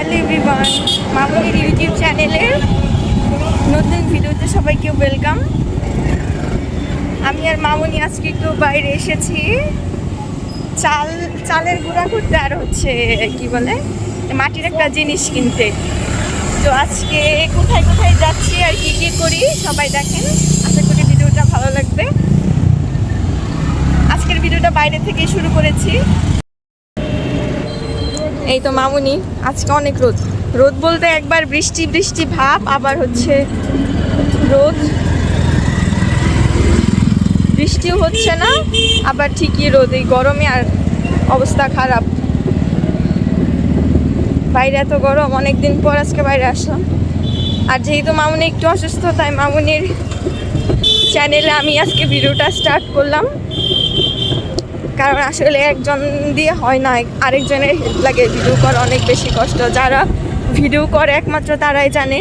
Hello everyone, মামুনির YouTube চ্যানেলের নতুন ভিডিওতে সবাইকে ওয়েলকাম। আমি আর মামুনি আজকে একটু বাইরে এসেছি চালের গুঁড়া করতে, আর হচ্ছে কি বলে মাটির একটা জিনিস কিনতে। তো আজকে কোথায় কোথায় যাচ্ছি আর কি কি করি সবাই দেখেন। আশা করি ভিডিওটা ভালো লাগবে। আজকের ভিডিওটা বাইরে থেকে শুরু করেছি। এই তো মামুনি, আজকে অনেক রোদ। রোদ বলতে একবার বৃষ্টি বৃষ্টি ভাব, আবার হচ্ছে রোদ, বৃষ্টিও হচ্ছে না, আবার ঠিকই রোদ। এই গরমে আর অবস্থা খারাপ। বাইরে এত গরম, অনেকদিন পর আজকে বাইরে আসলাম। আর যেহেতু মামুনি একটু অসুস্থ, তাই মামুনির চ্যানেলে আমি আজকে ভিডিওটা স্টার্ট করলাম। কারণ আসলে একজন দিয়ে হয় না, আরেকজনের হেল্প লাগে। ভিডিও করা অনেক বেশি কষ্ট। যারা ভিডিও করে একমাত্র তারাই জানে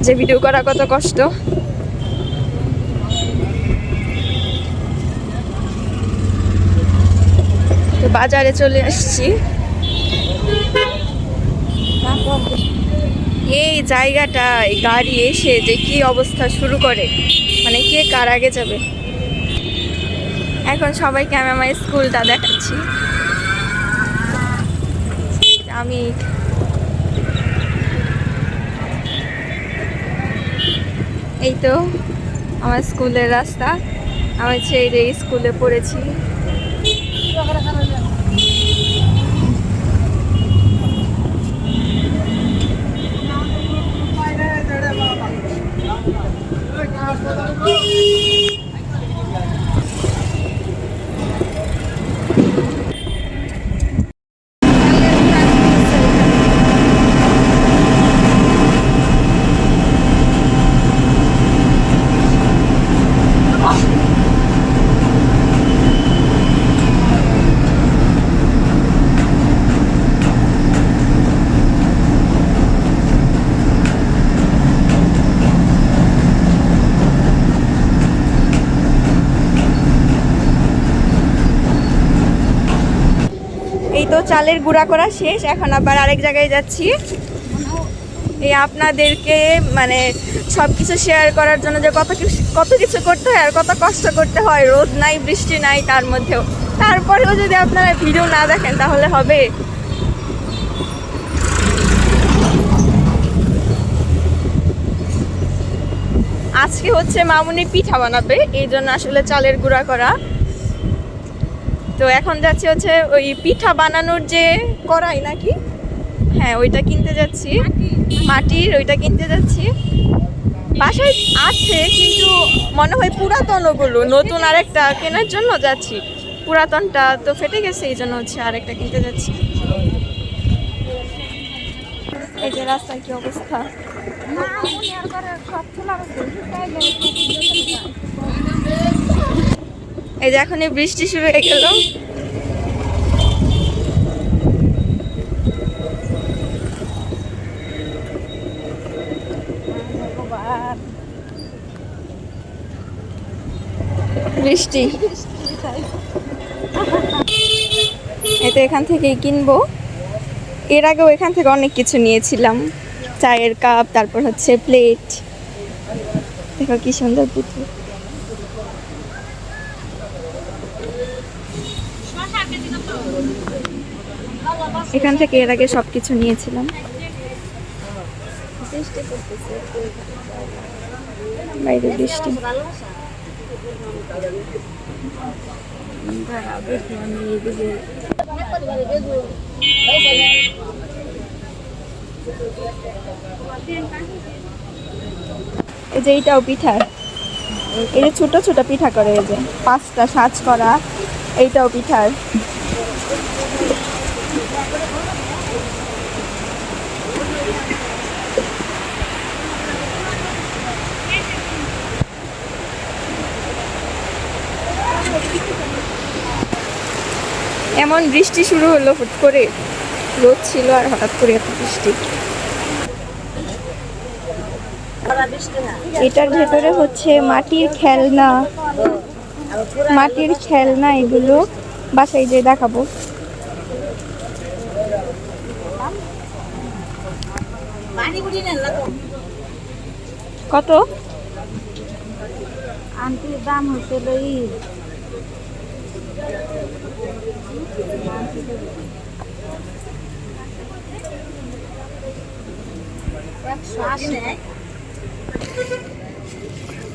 যে ভিডিও করা কত কষ্ট। তো বাজারে চলে আসছি। এই জায়গাটায় গাড়ি এসে যে কি অবস্থা শুরু করে, মানে কে কার আগে যাবে। এখন সবাইকে আমি আমার স্কুলটা দেখাচ্ছি। আমি এই তো আমার স্কুলের রাস্তা। আমি ছেড়ে স্কুলে পড়েছি। এই তো চালের গুঁড়া করা শেষ, এখন আবার আরেক জায়গায় যাচ্ছি। এই আপনাদেরকে মানে সব কিছু শেয়ার করার জন্য যে কত কিছু করতে হয় আর কত কষ্ট করতে হয়। রোদ নাই, বৃষ্টি নাই, তার মধ্যেও তারপরেও যদি আপনারা ভিডিও না দেখেন তাহলে হবে। আজকে হচ্ছে মামুনি পিঠা বানাবে, এই জন্য আসলে চালের গুঁড়া করা। তো এখন যাচ্ছি হচ্ছে ওই পিঠা বানানোর যে কড়াই নাকি, হ্যাঁ ওইটা কিনতে যাচ্ছি। মাটির ওইটা কিনতে যাচ্ছি। বাসায় আছে কিন্তু মনে হয় পুরাতন, ওগুলো নতুন আরেকটা কেনার জন্য যাচ্ছি। পুরাতনটা তো ফেটে গেছে, এই জন্য হচ্ছে আরেকটা কিনতে যাচ্ছি। এই যে রাস্তার কি অবস্থা। এই যে এখনই বৃষ্টি শুরু হয়ে গেল। বৃষ্টি এটা এখান থেকেই কিনবো। এর আগেও এখান থেকে অনেক কিছু নিয়েছিলাম, চায়ের কাপ, তারপর হচ্ছে প্লেট। দেখো কি সুন্দর পুতুল। এখান থেকে এর আগে সবকিছু নিয়েছিলাম। বাইরে বৃষ্টি। এই যে এইটাও পিঠা, এই যে ছোট ছোট পিঠা করে, এই যে 5টা সাজ করা। এইটাও পিঠার। এমন বৃষ্টি শুরু হলো হুট করে, রোদ ছিল আর হঠাৎ করে এত বৃষ্টি। এটার ভেতরে হচ্ছে মাটির খেলনা, এগুলো বাসায় যে দেখাবো। কত? আন্টির দাম হচ্ছে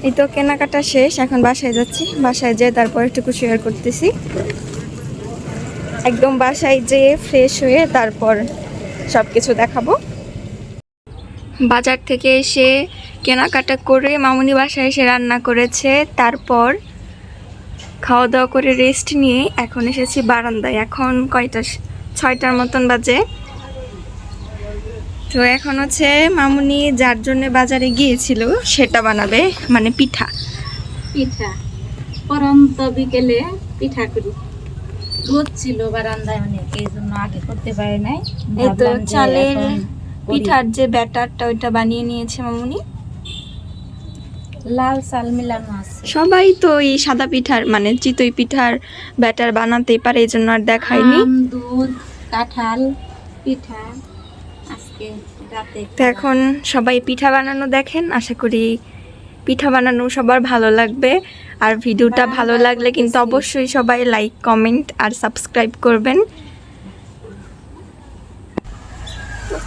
এই তো কেনাকাটা শেষ, এখন বাসায় যাচ্ছি। বাসায় যেয়ে তারপর একটু শেয়ার করতেছি। একদম বাসায় যেয়ে ফ্রেশ হয়ে তারপর সব কিছু দেখাবো। বাজার থেকে এসে কেনাকাটা করে মামুনি বাসায় এসে রান্না করেছে, তারপর খাওয়া দাওয়া করে রেস্ট নিয়ে এখন এসেছি বারান্দায়। এখন কয়টা? 6টার মতন বাজে। তো এখন হচ্ছে মামুনি যার জন্য বাজারে গিয়েছিল সেটা বানাবে, মানে পিঠা। পরন্ত বিকেলে পিঠা করি। রোদ ছিল বারান্দায় অনেক, এই জন্য আগে করতে পারে নাই। এই তো চালের পিঠার যে ব্যাটারটা ওইটা বানিয়ে নিয়েছে মামুনি। লাল চাল মিলানো আছে। সবাই তো এই সাদা পিঠার মানে চিতই পিঠার ব্যাটার বানাতেই পারে, এই জন্য আর দেখায়নি। দুধ, কাঁঠাল পিঠা আজকে রাতে। তো এখন সবাই পিঠা বানানো দেখেন। আশা করি পিঠা বানানো সবার ভালো লাগবে। আর ভিডিওটা ভালো লাগলে কিন্তু অবশ্যই সবাই লাইক, কমেন্ট আর সাবস্ক্রাইব করবেন।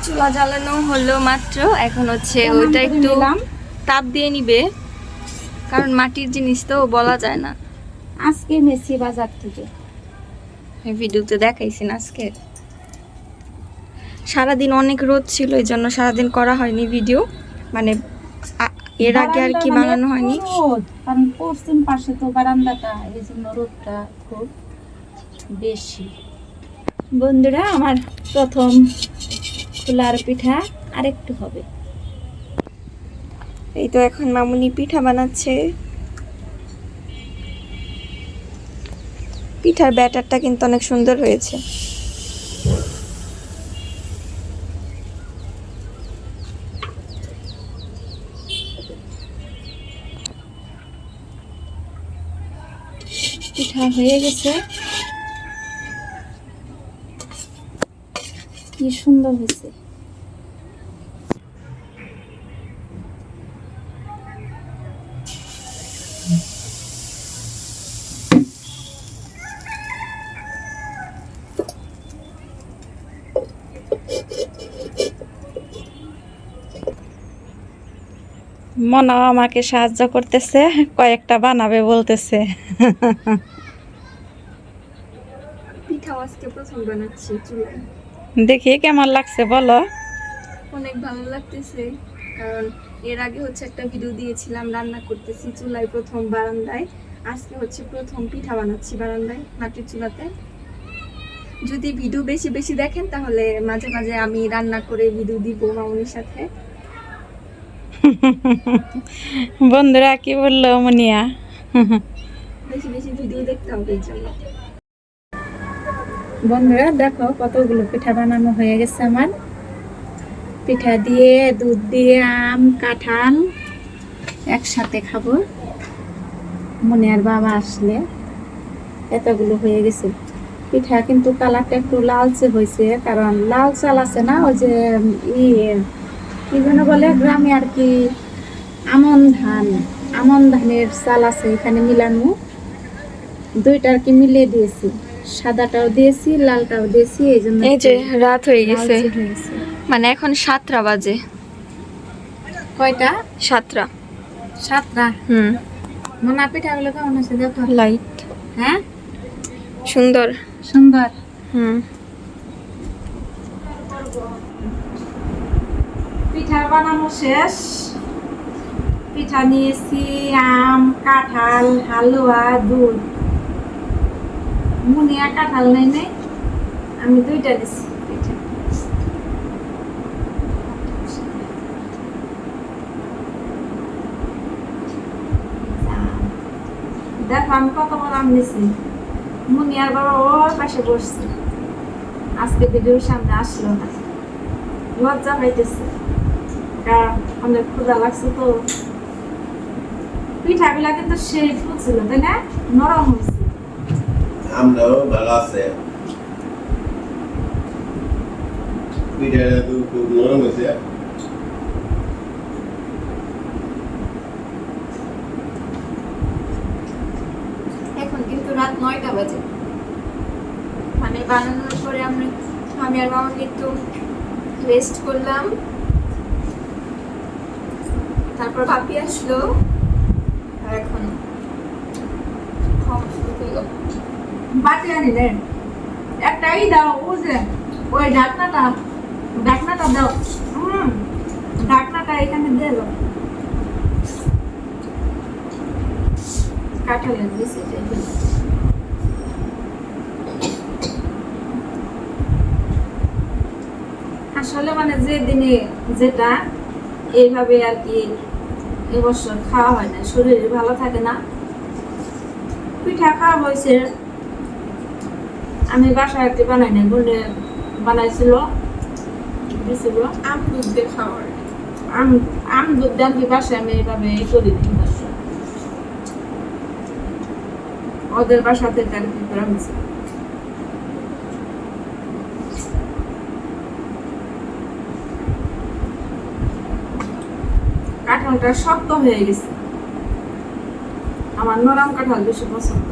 চুলা জ্বালানো হলো মাত্র, এখন হচ্ছে ওইটা একটু তাপ দিয়ে নিবে, কারণ মাটির জিনিস তো বলা যায় না। আজকে মেসি বাজার থেকে ভিডিওতে দেখাইছি না আজকে। সারাদিন অনেক রোদ ছিল, এই জন্য সারাদিন করা হয়নি ভিডিও, মানে এর আগে আর কি বানানো হয়নি। কারণ পশ্চিম পাশে তো বারান্দাটা, এই জন্য রোদটা খুব বেশি। বন্ধুরা, আমার প্রথম খোলার পিঠা আরেকটু হবে। এই তো এখন মামুনি পিঠা বানাচ্ছে। পিঠার ব্যাটারটা কিন্তু অনেক সুন্দর হয়েছে। পিঠা হয়ে গেছে, কি সুন্দর হয়েছে। মনা আমাকে সাহায্য করতেছে, কয়েকটা বানাবে বলতেছে। পিঠা আজকে প্রথম বানাচ্ছি চুলায়। দেখি কেমন লাগছে বলো। অনেক ভালো লাগতেছে, কারণ এর আগে হচ্ছে একটা ভিডিও দিয়েছিলাম রান্না করতেছি চুলায় প্রথম বারান্দায়। আজকে হচ্ছে প্রথম পিঠা বানাচ্ছি বারান্দায় মাটির চুলাতে। যদি ভিডিও বেশি বেশি দেখেন তাহলে মাঝে মাঝে আমি রান্না করে ভিডিও দিব মামুনির সাথে। বন্ধুরা কি বললো মুনিয়া? বেশি বেশি ভিডিও দেখতে হবে এই জন্য। বন্ধুরা দেখো কতগুলো পিঠা বানানো হয়ে গেছে আমার। পিঠা দিয়ে, দুধ দিয়ে, আম, কাঁঠাল একসাথে খাবো মুনিয়ার বাবা আসলে। এতগুলো হয়ে গেছে পিঠা, কিন্তু কালারটা একটু লালচে হয়েছে, কারণ লাল চাল আছে না, ওই যে কি যেন বলে গ্রামে আর কি, আমন ধানের চাল আছে এখানে মিলানো, দুইটা আর কি মিলিয়ে দিয়েছি, সাদাটাও দিয়েছি লালটাও দিয়েছি, এই জন্য এই যে রাত হয়ে গেছে, মানে এখন 7টা বাজে। কয়টা? 7টা। 7টা। মোনা পিঠাগুলো কেমন আছে দেখো। লাইট, হ্যাঁ সুন্দর সুন্দর। পিঠা বানানো শেষ। পিঠা নিয়েছি আম, কাঁঠাল, হালুয়া, দুধ। মুনিয়া কাঁঠাল নেই নেই, আমি দুইটা নিছি পিঠা। দেখো আমি কত বড় আম নিছি। মুনিয়ার বাবা ওর পাশে বসছে, আজকে ভিডিওর সামনে আসলো না, লজ্জা পাইতেছে, কারণ অনেক ক্ষুধা লাগছে তো। পিঠাগুলা কিন্তু সেই ফুলছিল তাই না, নরম হয়েছে। আমরাও ভালো আছে। পিঠাটা তো খুব নরম হয়েছে। এখন কিন্তু রাত 9টা বাজে, মানে বানানোর পরে আমি আর মামা একটু রেস্ট করলাম, তারপর ভাবি আসলো, আর এখন খাওয়া শুরু করলো। বাটি আনিলে একটাই দাও, বুঝলে ওই ঢাকনাটা দাও। ঢাকনাটা এখানে দিয়ে দাও। কাঁঠালের দিছে আসলে মানে যে দিনে যেটা এইভাবে আর কি এবছর খাওয়া হয় না, শরীর ভালো থাকে না। পিঠা খাওয়া হয়েছে, আমি বাসায় একটি বানাই না, বলে বানাইছিল দিছিল আম দুধ দিয়ে খাওয়ার। আম দুধ দিয়ে আমি বাসায় আমি এইভাবে করি দিই বাসায়। ওদের বাসা থেকে আর কি করা হয়েছে। কাঁঠালটা শক্ত হয়ে গেছে, আমার নরম কাঁঠাল বেশি পছন্দ।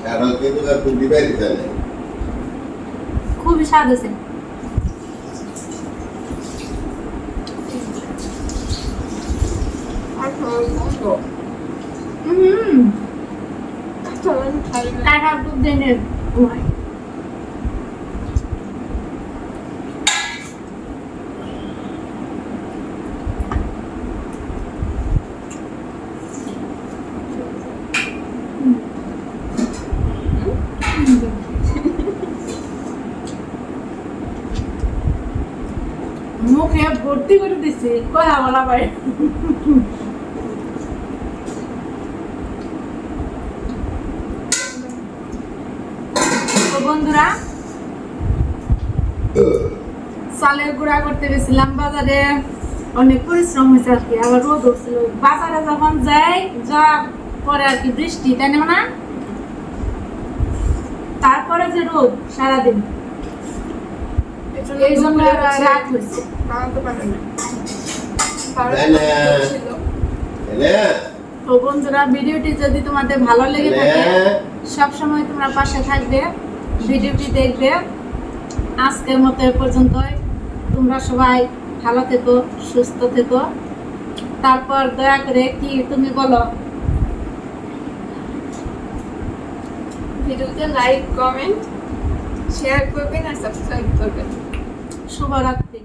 কারণ কিন্তু আর খুব দিবাই দিতে নেই। খুবই স্বাদ আছে। আর খাওয়ার মতো কাঁঠাল খাই না। কাঁঠাল দুধ দিয়ে ঘুমাই। মুখে ভর্তি করে দিছি, কয়া বলা ভাই। তো বন্ধুরা, চালের গুঁড়া করতে গেছিলাম বাজারে, অনেক পরিশ্রম হয়েছে আর কি, আবার রোদ হচ্ছিল। বাজারে যখন যাই, যাওয়ার পরে আর কি বৃষ্টি, তাই না? তারপরে যে রোদ সারাদিন, এই জন্য রাত হয়েছে। বানাতে পারে না। তো বন্ধুরা, ভিডিওটি যদি তোমাদের ভালো লেগে থাকে, সবসময় তোমরা পাশে থাকবে, ভিডিওটি দেখবে। আজকের মতো এ পর্যন্তই। তোমরা সবাই ভালো থেকো, সুস্থ থেকো। তারপর দয়া করে কি তুমি বলো? ভিডিওতে লাইক, কমেন্ট, শেয়ার করবেন আর সাবস্ক্রাইব করবেন। শুভরাত্রি।